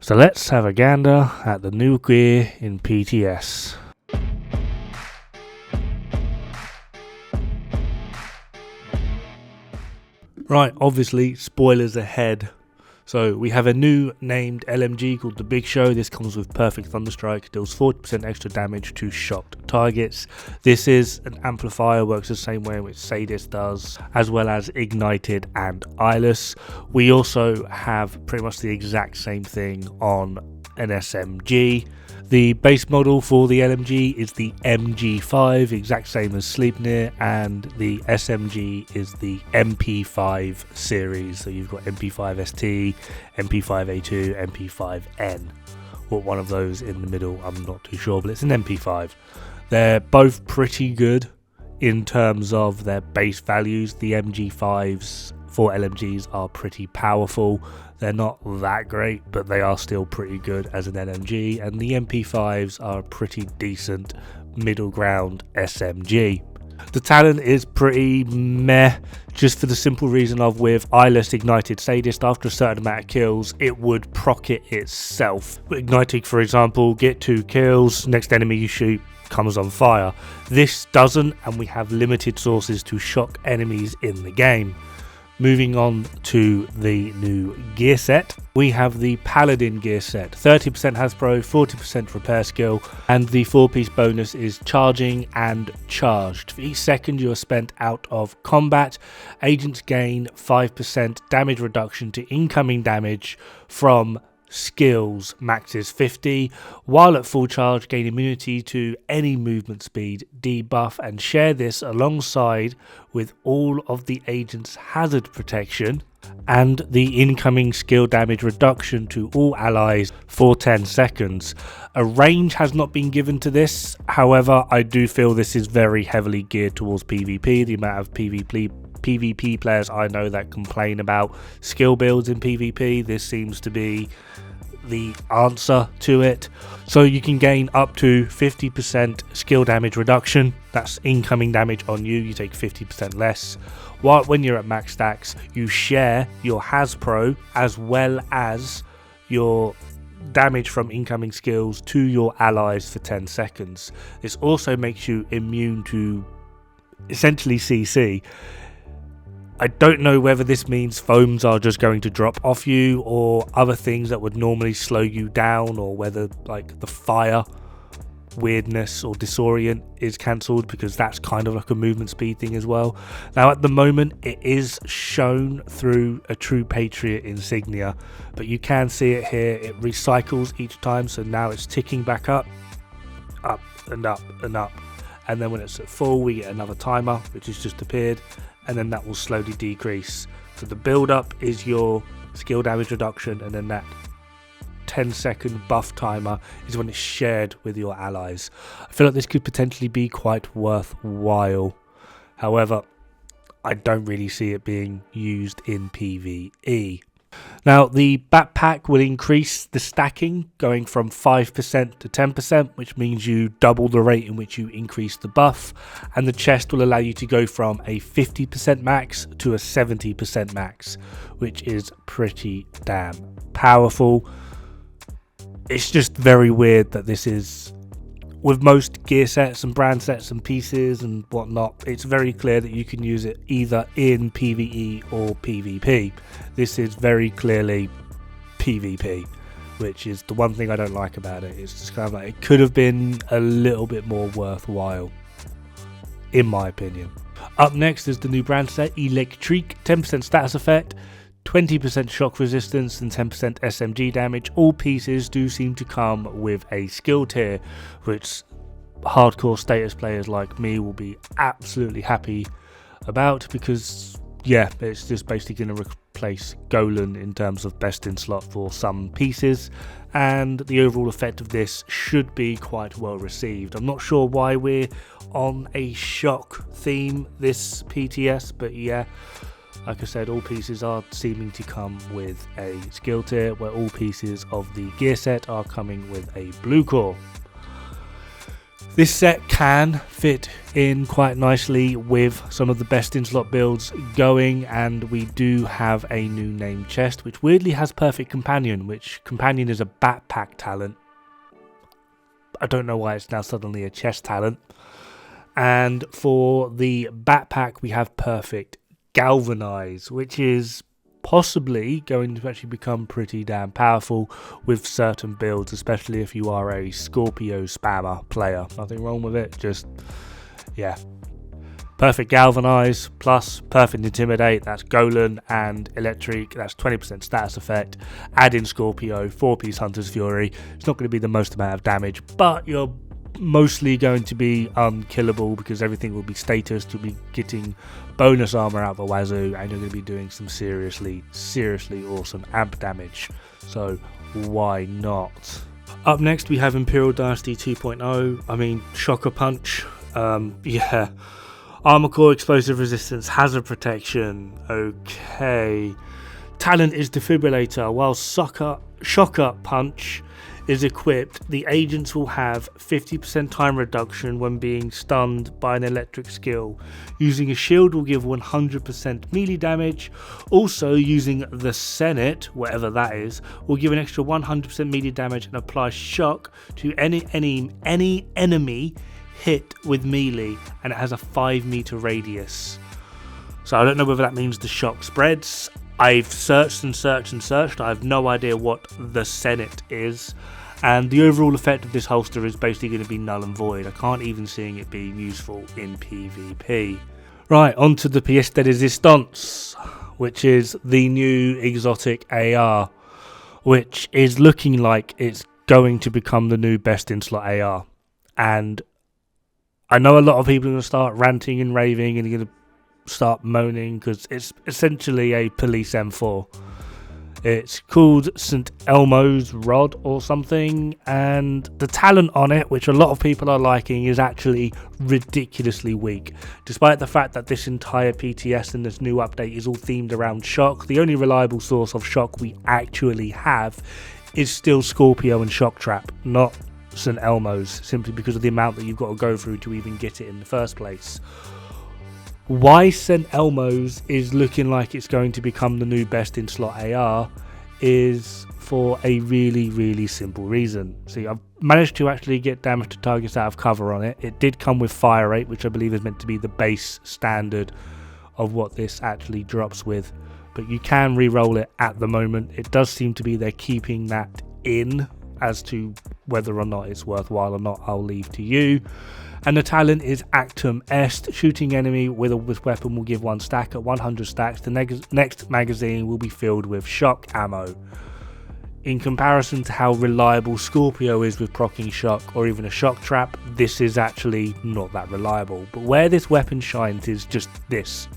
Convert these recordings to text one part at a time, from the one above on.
So let's have a gander at the new gear in PTS. Right, obviously, spoilers ahead. So we have a new named LMG called the Big Show. This comes with Perfect Thunderstrike, deals 40% extra damage to shocked targets. This is an amplifier, works the same way in which Sadist does, as well as Ignited and Eyeless. We also have pretty much the exact same thing on an SMG. The base model for the LMG is the MG5, exact same as Sleipnir, and the SMG is the MP5 series. So you've got MP5ST, MP5A2, MP5N. What one of those in the middle, I'm not too sure, but it's an MP5. They're both pretty good in terms of their base values. The MG5s for LMGs are pretty powerful. They're not that great, but they are still pretty good as an LMG, and the MP5s are a pretty decent middle ground SMG. The talent is pretty meh, just for the simple reason of with Eyeless Ignited Sadist, after a certain amount of kills, it would proc it itself. Igniting, for example, get 2 kills, next enemy you shoot comes on fire. This doesn't, and we have limited sources to shock enemies in the game. Moving on to the new gear set, we have the Paladin gear set. 30% Hasbro, 40% repair skill, and the 4-piece bonus is charging and charged. For each second you are spent out of combat, agents gain 5% damage reduction to incoming damage from skills, max is 50, while at full charge gain immunity to any movement speed debuff, and share this alongside with all of the agent's hazard protection and the incoming skill damage reduction to all allies for 10 seconds. A range has not been given to this, however I do feel this is very heavily geared towards PvP. The amount of PvP players I know that complain about skill builds in PvP, this seems to be the answer to it. So you can gain up to 50% skill damage reduction. That's incoming damage on you, you take 50% less. While when you're at max stacks, you share your Hasbro as well as your damage from incoming skills to your allies for 10 seconds. This also makes you immune to essentially CC. I don't know whether this means foams are just going to drop off you or other things that would normally slow you down, or whether like the fire weirdness or disorient is cancelled, because that's kind of like a movement speed thing as well. Now at the moment it is shown through a True Patriot insignia, but you can see it here, it recycles each time, so now it's ticking back up and up and up, and then when it's at full we get another timer which has just appeared, and then that will slowly decrease. So the build up is your skill damage reduction, and then that 10-second buff timer is when it's shared with your allies. I feel like this could potentially be quite worthwhile. However, I don't really see it being used in PvE. Now the backpack will increase the stacking, going from 5% to 10%, which means you double the rate in which you increase the buff, and the chest will allow you to go from a 50% max to a 70% max, which is pretty damn powerful. It's just very weird that this is, with most gear sets and brand sets and pieces and whatnot, it's very clear that you can use it either in PvE or PvP. This is very clearly PvP, which is the one thing I don't like about it. It's just kind of like, it could have been a little bit more worthwhile, in my opinion. Up next is the new brand set, Electrique, 10% status effect, 20% shock resistance and 10% SMG damage. All pieces do seem to come with a skill tier, which hardcore status players like me will be absolutely happy about, because yeah, it's just basically going to replace Golan in terms of best in slot for some pieces, and the overall effect of this should be quite well received. I'm not sure why we're on a shock theme this PTS, but yeah, like I said, all pieces are seeming to come with a skill tier, where all pieces of the gear set are coming with a blue core. This set can fit in quite nicely with some of the best in-slot builds going, and we do have a new named chest, which weirdly has Perfect Companion, which Companion is a backpack talent. I don't know why it's now suddenly a chest talent. And for the backpack, we have Perfect Galvanize, which is possibly going to actually become pretty damn powerful with certain builds, especially if you are a Scorpio spammer player. Nothing wrong with it, just, yeah. Perfect Galvanize plus Perfect Intimidate, that's Golan and Electric, that's 20% status effect. Add in Scorpio, 4-piece Hunter's Fury. It's not going to be the most amount of damage, but you're mostly going to be unkillable because everything will be status. You'll be getting bonus armor out the wazoo, and you're going to be doing some seriously awesome amp damage. So why not? Up next, we have Imperial Dynasty 2.0. I mean, Shocker Punch. Yeah. Armor Core, Explosive Resistance, Hazard Protection. Okay. Talent is Defibrillator. While Shocker Punch is equipped, the agents will have 50% time reduction when being stunned by an electric skill. Using a shield will give 100% melee damage. Also, using the Senate, whatever that is, will give an extra 100% melee damage and apply shock to any enemy hit with melee, and it has a 5-meter radius. So I don't know whether that means the shock spreads. I've searched and searched. I have no idea what the Senate is. And the overall effect of this holster is basically going to be null and void. I can't even see it being useful in PvP. Right, on to the pièce de résistance, which is the new exotic AR, which is looking like it's going to become the new best in slot AR. And I know a lot of people are going to start ranting and raving and they're going to start moaning because it's essentially a police M4. It's called St. Elmo's Rod or something, and the talent on it, which a lot of people are liking, is actually ridiculously weak. Despite the fact that this entire PTS and this new update is all themed around shock, the only reliable source of shock we actually have is still Scorpio and Shock Trap, not St. Elmo's, simply because of the amount that you've got to go through to even get it in the first place. Why St. Elmo's is looking like it's going to become the new best in slot AR is for a really simple reason. See, I've managed to actually get damage to targets out of cover on it. It did come with fire rate, which I believe is meant to be the base standard of what this actually drops with, but you can re-roll it at the moment. It does seem to be they're keeping that in. As to whether or not it's worthwhile or not, I'll leave to you. And the talent is Actum Est. Shooting enemy with a weapon will give 1 stack. At 100 stacks, the next magazine will be filled with shock ammo. In comparison to how reliable Scorpio is with proccing shock or even a shock trap, this is actually not that reliable. But where this weapon shines is just this.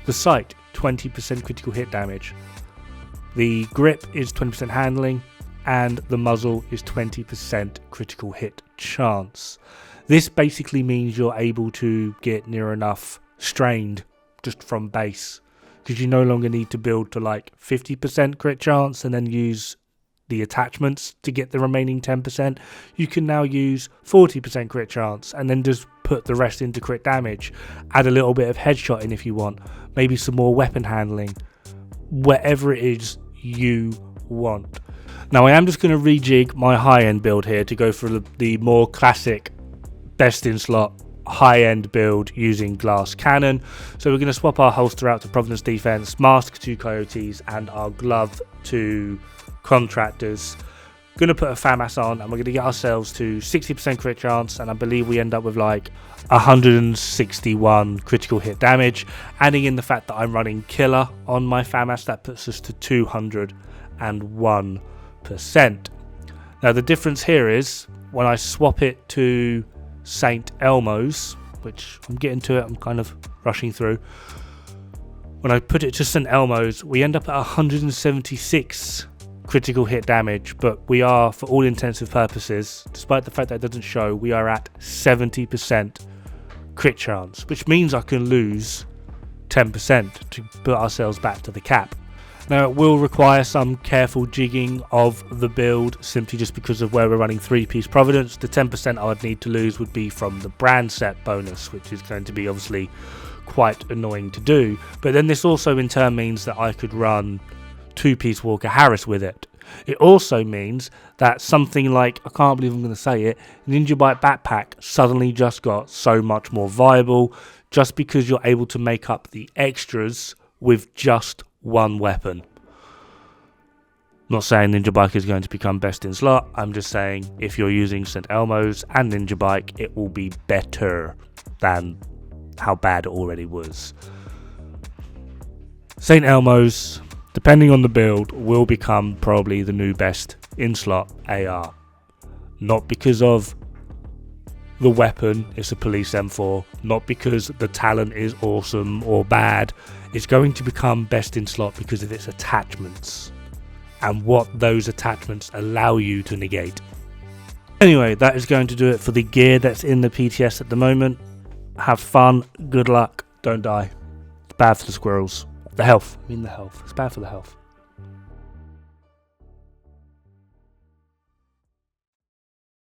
The sight, 20% critical hit damage. The grip is 20% handling, and the muzzle is 20% critical hit chance. This basically means you're able to get near enough strained just from base, because you no longer need to build to like 50% crit chance and then use the attachments to get the remaining 10%. You can now use 40% crit chance and then just put the rest into crit damage. Add a little bit of headshot in if you want, maybe some more weapon handling, whatever it is you want. Now I am just going to rejig my high-end build here to go for the more classic best in slot high-end build using glass cannon. So we're going to swap our holster out to Providence Defense, mask to Coyotes, and our glove to Contractors. Going to put a FAMAS on, and we're going to get ourselves to 60% crit chance, and I believe we end up with like 161 critical hit damage. Adding in the fact that I'm running Killer on my FAMAS, that puts us to 201%. Now the difference here is when I swap it to St. Elmo's, which I'm getting to it, I'm kind of rushing through. When I put it to St. Elmo's, we end up at 176 critical hit damage, but we are, for all intensive purposes, despite the fact that it doesn't show, we are at 70% crit chance, which means I can lose 10% to put ourselves back to the cap. Now, it will require some careful jigging of the build, simply just because of where we're running 3-piece Providence. The 10% I would need to lose would be from the brand set bonus, which is going to be obviously quite annoying to do. But then this also in turn means that I could run 2-piece Walker Harris with it. It also means that something like, I can't believe I'm going to say it, Ninja Bike Backpack suddenly just got so much more viable, just because you're able to make up the extras with just one weapon. Not saying Ninja Bike is going to become best in slot, I'm just saying if you're using St. Elmo's and Ninja Bike, it will be better than how bad it already was. St. Elmo's, depending on the build, will become probably the new best in slot AR. Not because of the weapon, it's a police M4, not because the talent is awesome or bad. It's going to become best in slot because of its attachments and what those attachments allow you to negate. Anyway, that is going to do it for the gear that's in the PTS at the moment. Have fun, good luck, don't die. It's bad for the squirrels. The health, it's bad for the health.